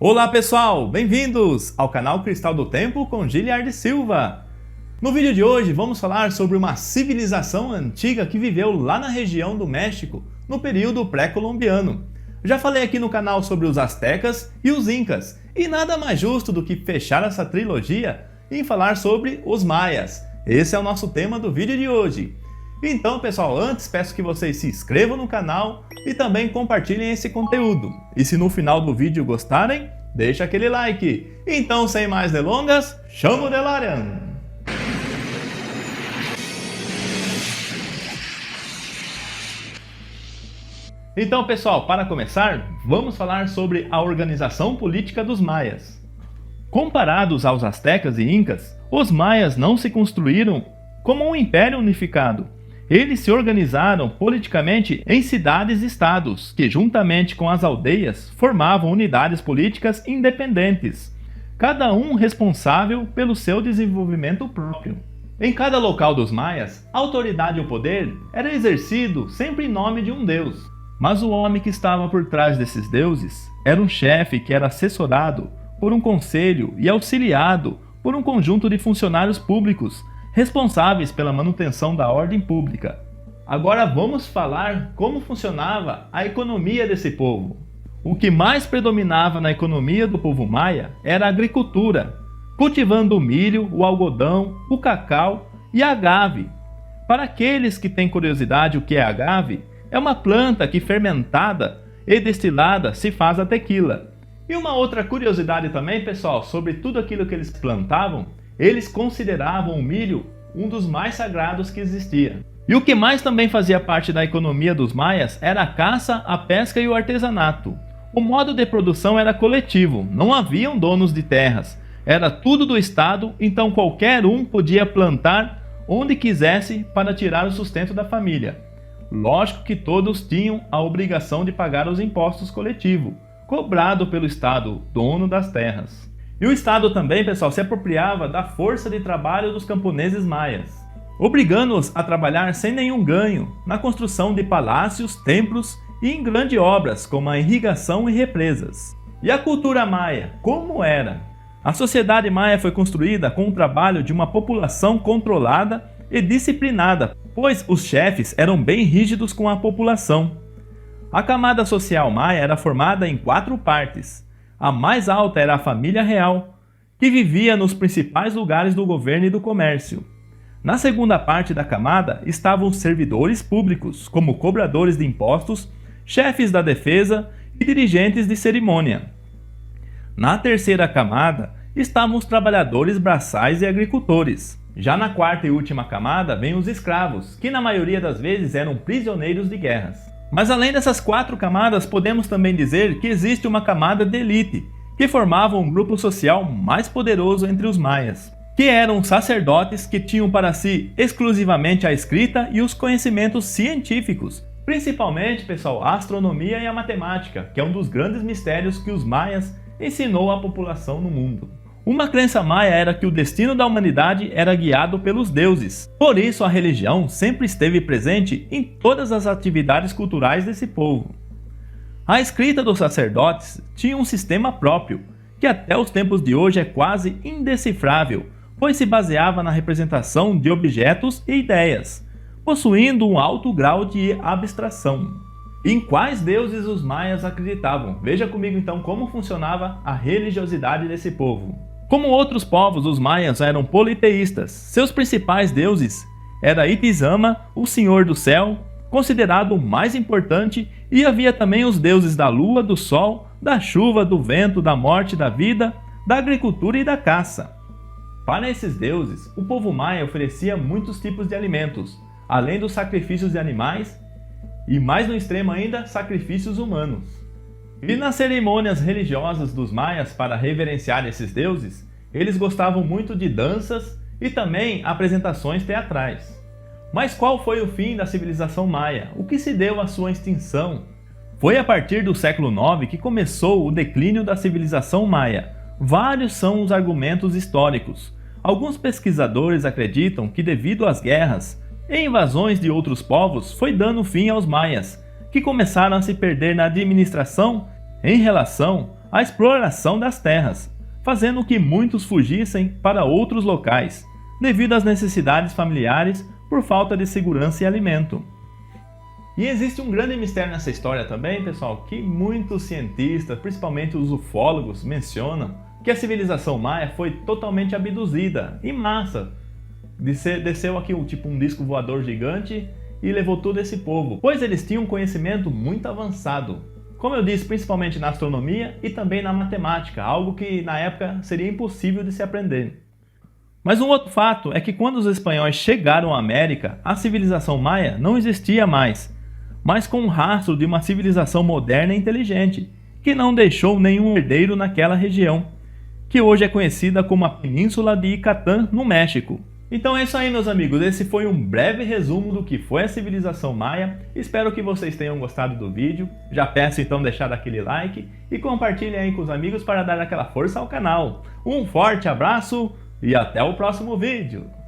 Olá pessoal, bem-vindos ao canal Cristal do Tempo com Giliard Silva. No vídeo de hoje vamos falar sobre uma civilização antiga que viveu lá na região do México no período pré-colombiano. Já falei aqui no canal sobre os astecas e os incas, e nada mais justo do que fechar essa trilogia em falar sobre os maias. Esse é o nosso tema do vídeo de hoje. Então pessoal, antes peço que vocês se inscrevam no canal e também compartilhem esse conteúdo. E se no final do vídeo gostarem, deixa aquele like. Então sem mais delongas, chama o DeLorean! Então pessoal, para começar, vamos falar sobre a organização política dos maias. Comparados aos astecas e incas, os maias não se construíram como um império unificado. Eles se organizaram politicamente em cidades-estados, que juntamente com as aldeias formavam unidades políticas independentes, cada um responsável pelo seu desenvolvimento próprio. Em cada local dos maias, a autoridade e o poder era exercido sempre em nome de um deus. Mas o homem que estava por trás desses deuses era um chefe que era assessorado por um conselho e auxiliado por um conjunto de funcionários públicos responsáveis pela manutenção da ordem pública. Agora vamos falar como funcionava a economia desse povo. O que mais predominava na economia do povo maia era a agricultura, cultivando o milho, o algodão, o cacau e a agave. Para aqueles que têm curiosidade o que é agave, é uma planta que fermentada e destilada se faz a tequila. E uma outra curiosidade também, pessoal, sobre tudo aquilo que eles plantavam, eles consideravam o milho um dos mais sagrados que existia. E o que mais também fazia parte da economia dos maias era a caça, a pesca e o artesanato. O modo de produção era coletivo, não haviam donos de terras, era tudo do estado, então qualquer um podia plantar onde quisesse para tirar o sustento da família. Lógico que todos tinham a obrigação de pagar os impostos coletivos, cobrado pelo estado, dono das terras. E o Estado também, pessoal, se apropriava da força de trabalho dos camponeses maias, obrigando-os a trabalhar sem nenhum ganho na construção de palácios, templos e em grandes obras como a irrigação e represas. E a cultura maia, como era? A sociedade maia foi construída com o trabalho de uma população controlada e disciplinada, pois os chefes eram bem rígidos com a população. A camada social maia era formada em 4 partes. A mais alta era a família real, que vivia nos principais lugares do governo e do comércio. Na segunda parte da camada estavam os servidores públicos, como cobradores de impostos, chefes da defesa e dirigentes de cerimônia. Na terceira camada estavam os trabalhadores braçais e agricultores. Já na quarta e última camada vêm os escravos, que na maioria das vezes eram prisioneiros de guerras. Mas além dessas 4 camadas, podemos também dizer que existe uma camada de elite, que formava um grupo social mais poderoso entre os maias, que eram sacerdotes que tinham para si exclusivamente a escrita e os conhecimentos científicos, principalmente, pessoal, a astronomia e a matemática, que é um dos grandes mistérios que os maias ensinou à população no mundo. Uma crença maia era que o destino da humanidade era guiado pelos deuses. Por isso a religião sempre esteve presente em todas as atividades culturais desse povo. A escrita dos sacerdotes tinha um sistema próprio, que até os tempos de hoje é quase indecifrável, pois se baseava na representação de objetos e ideias, possuindo um alto grau de abstração. Em quais deuses os maias acreditavam? Veja comigo então como funcionava a religiosidade desse povo. Como outros povos, os maias eram politeístas. Seus principais deuses eram Itzama, o Senhor do Céu, considerado o mais importante, e havia também os deuses da lua, do sol, da chuva, do vento, da morte, da vida, da agricultura e da caça. Para esses deuses, o povo maia oferecia muitos tipos de alimentos, além dos sacrifícios de animais e, mais no extremo ainda, sacrifícios humanos. E nas cerimônias religiosas dos maias para reverenciar esses deuses, eles gostavam muito de danças e também apresentações teatrais. Mas qual foi o fim da civilização maia? O que se deu à sua extinção? Foi a partir do século IX que começou o declínio da civilização maia. Vários são os argumentos históricos. Alguns pesquisadores acreditam que devido às guerras e invasões de outros povos foi dando fim aos maias, que começaram a se perder na administração em relação a exploração das terras, fazendo que muitos fugissem para outros locais, devido às necessidades familiares por falta de segurança e alimento. E existe um grande mistério nessa história também, pessoal, que muitos cientistas, principalmente os ufólogos, mencionam que a civilização maia foi totalmente abduzida, em massa. Desceu aqui um disco voador gigante e levou todo esse povo, pois eles tinham um conhecimento muito avançado. Como eu disse, principalmente na astronomia e também na matemática, algo que na época seria impossível de se aprender. Mas um outro fato é que quando os espanhóis chegaram à América, a civilização maia não existia mais, mas com um rastro de uma civilização moderna e inteligente, que não deixou nenhum herdeiro naquela região, que hoje é conhecida como a Península de Icatán, no México. Então é isso aí, meus amigos, esse foi um breve resumo do que foi a civilização maia. Espero que vocês tenham gostado do vídeo. Já peço então deixar aquele like e compartilhem aí com os amigos para dar aquela força ao canal. Um forte abraço e até o próximo vídeo!